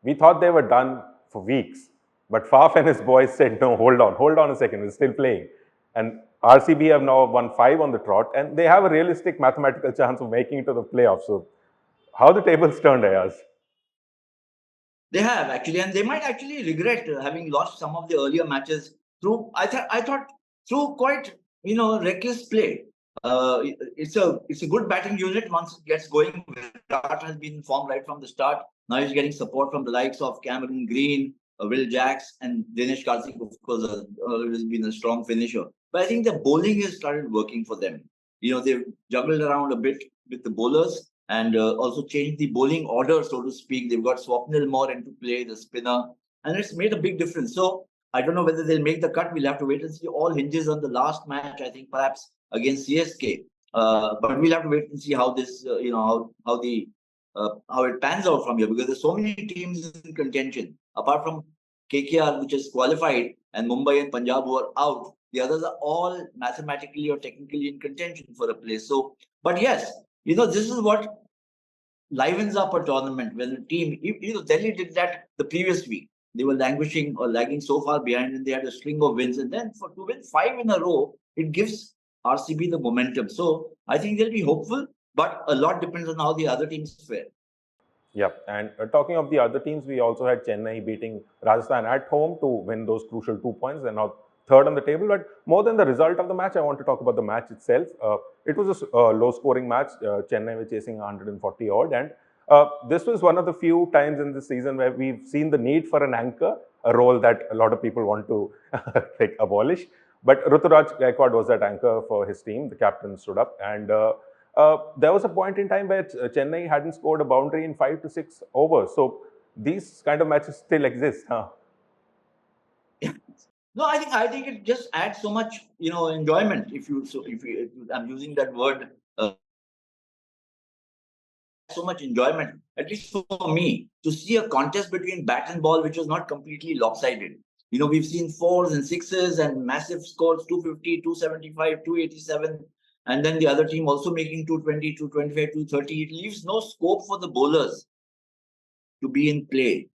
We thought they were done for weeks. But Faf and his boys said, no, hold on a second, we're still playing. And RCB have now won 5 on the trot, and they have a realistic mathematical chance of making it to the playoffs. So, how the tables turned, Ayaz? They have actually, and they might actually regret having lost some of the earlier matches through. I thought through quite reckless play. It's a good batting unit once it gets going. Virat has been in form right from the start. Now he's getting support from the likes of Cameron Green, Will Jacks, and Dinesh Karthik, of course, always been a strong finisher. But I think the bowling has started working for them. They've juggled around a bit with the bowlers and also changed the bowling order, so to speak. They've got Swapnil more into play, the spinner, and it's made a big difference. So I don't know whether they'll make the cut. We'll have to wait and see. All hinges on the last match, I think, perhaps against CSK. But we'll have to wait and see how this, how it pans out from here, because there's so many teams in contention. Apart from KKR, which is qualified, and Mumbai and Punjab who are out, the others are all mathematically or technically in contention for a place. So, but yes, this is what livens up a tournament when the team, Delhi did that the previous week. They were languishing or lagging so far behind, and they had a string of wins. And then to win 5 in a row, it gives RCB the momentum. So I think they'll be hopeful, but a lot depends on how the other teams fare. Yeah, and talking of the other teams, we also had Chennai beating Rajasthan at home to win those crucial 2 points. They're now third on the table. But more than the result of the match, I want to talk about the match itself. It was a low-scoring match. Chennai were chasing 140 odd, and this was one of the few times in this season where we've seen the need for an anchor, a role that a lot of people want to abolish. But Ruturaj Gaikwad was that anchor for his team. The captain stood up, and there was a point in time where Chennai hadn't scored a boundary in 5 to 6 overs. So these kind of matches still exist, huh? No, I think it just adds so much, enjoyment. If I'm using that word, so much enjoyment, at least for me, to see a contest between bat and ball, which was not completely lopsided. We've seen 4s and 6s and massive scores, 250, 275, 287. And then the other team also making 220, 225, 230. It leaves no scope for the bowlers to be in play.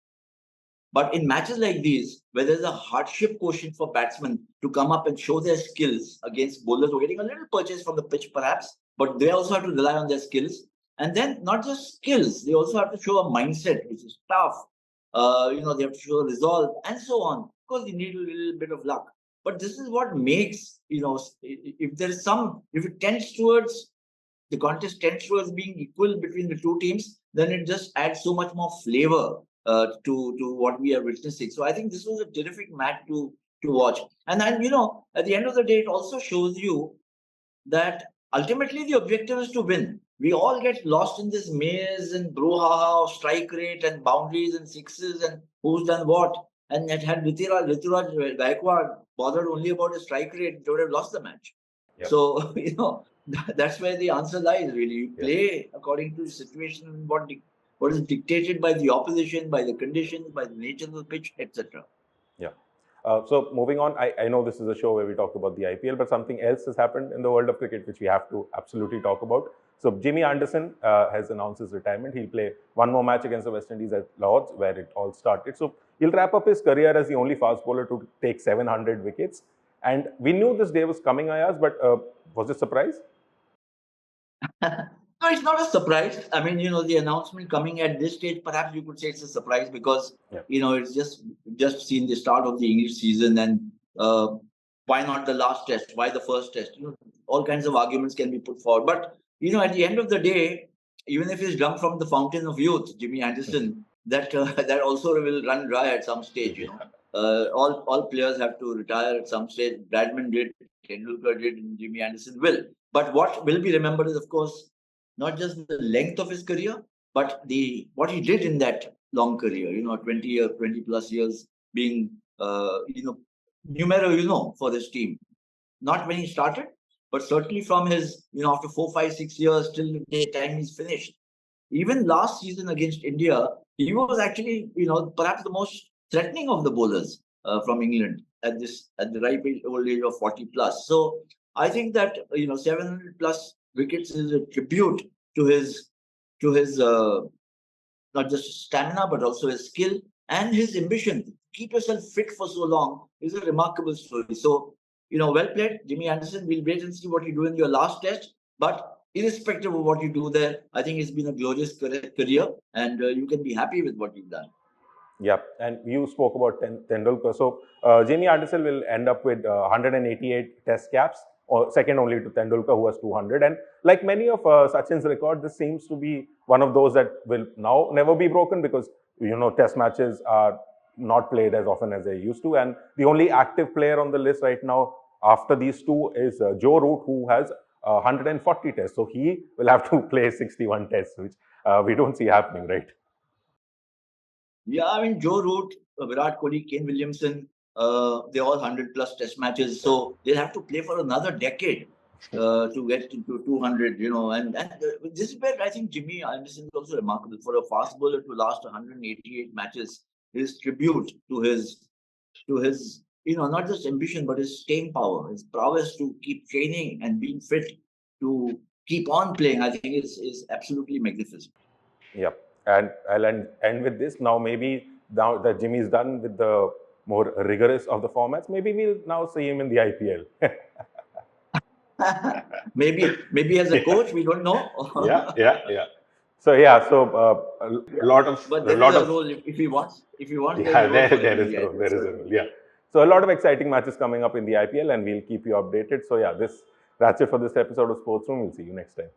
But in matches like these, where there's a hardship quotient for batsmen to come up and show their skills against bowlers who are getting a little purchase from the pitch, perhaps, but they also have to rely on their skills. And then not just skills, they also have to show a mindset, which is tough. They have to show resolve and so on. Of course, they need a little bit of luck. But this is what makes, if it tends towards, the contest tends towards being equal between the two teams, then it just adds so much more flavor to what we are witnessing. So I think this was a terrific match to watch. And then, at the end of the day, it also shows you that ultimately the objective is to win. We all get lost in this maze and brouhaha of strike rate and boundaries and sixes and who's done what. And it had Rituraj Gaikwad bothered only about his strike rate, they would have lost the match. Yep. So, that's where the answer lies, really. You play according to the situation, what is dictated by the opposition, by the conditions, by the nature of the pitch, etc. Yeah. So moving on, I know this is a show where we talk about the IPL, but something else has happened in the world of cricket which we have to absolutely talk about. So Jimmy Anderson has announced his retirement. He'll play one more match against the West Indies at Lords, where it all started. So he'll wrap up his career as the only fast bowler to take 700 wickets. And we knew this day was coming, Ayaz, but was it a surprise? No, it's not a surprise. I mean, the announcement coming at this stage, perhaps you could say it's a surprise because, it's just seen the start of the English season, and why not the last test? Why the first test? All kinds of arguments can be put forward. But, at the end of the day, even if he's drunk from the fountain of youth, Jimmy Anderson, that also will run dry at some stage, all players have to retire at some stage. Bradman did, Tendulkar did, and Jimmy Anderson will. But what will be remembered is, of course, not just the length of his career, but what he did in that long career. 20 plus years being numero for this team. Not when he started, but certainly from his after 4, 5, 6 years till the time he's finished. Even last season against India, he was actually perhaps the most threatening of the bowlers from England at the ripe old age of 40 plus. So I think that 700 plus wickets is a tribute to his not just stamina, but also his skill and his ambition to keep yourself fit for so long is a remarkable story. So, well played, Jimmy Anderson. We'll wait and see what you do in your last test. But irrespective of what you do there, I think it's been a glorious career, and you can be happy with what you've done. Yeah, and you spoke about Tendulkar. So Jamie Anderson will end up with 188 Test caps, or second only to Tendulkar, who has 200. And like many of Sachin's record, this seems to be one of those that will now never be broken because Test matches are not played as often as they used to. And the only active player on the list right now after these two is Joe Root, who has 140 Tests. So he will have to play 61 Tests, which we don't see happening, right? Yeah, I mean, Joe Root, Virat Kohli, Kane Williamson, they're all 100+ Test matches. So they'll have to play for another decade to get into 200, And this is where I think Jimmy Anderson is also remarkable. For a fast bowler to last 188 matches, his tribute to his, not just ambition, but his staying power, his prowess to keep training and being fit to keep on playing, I think is absolutely magnificent. Yep. And I'll end with this. Now, maybe now that Jimmy's done with the more rigorous of the formats, maybe we'll now see him in the IPL. maybe as a coach, we don't know. Yeah. So yeah, so a lot of But a there is lot a of role if he wants. If he wants, there's yeah, a role for him there in is the a role. IPL. There is a role. Yeah. So a lot of exciting matches coming up in the IPL, and we'll keep you updated. So yeah, that's it for this episode of Sports Room. We'll see you next time.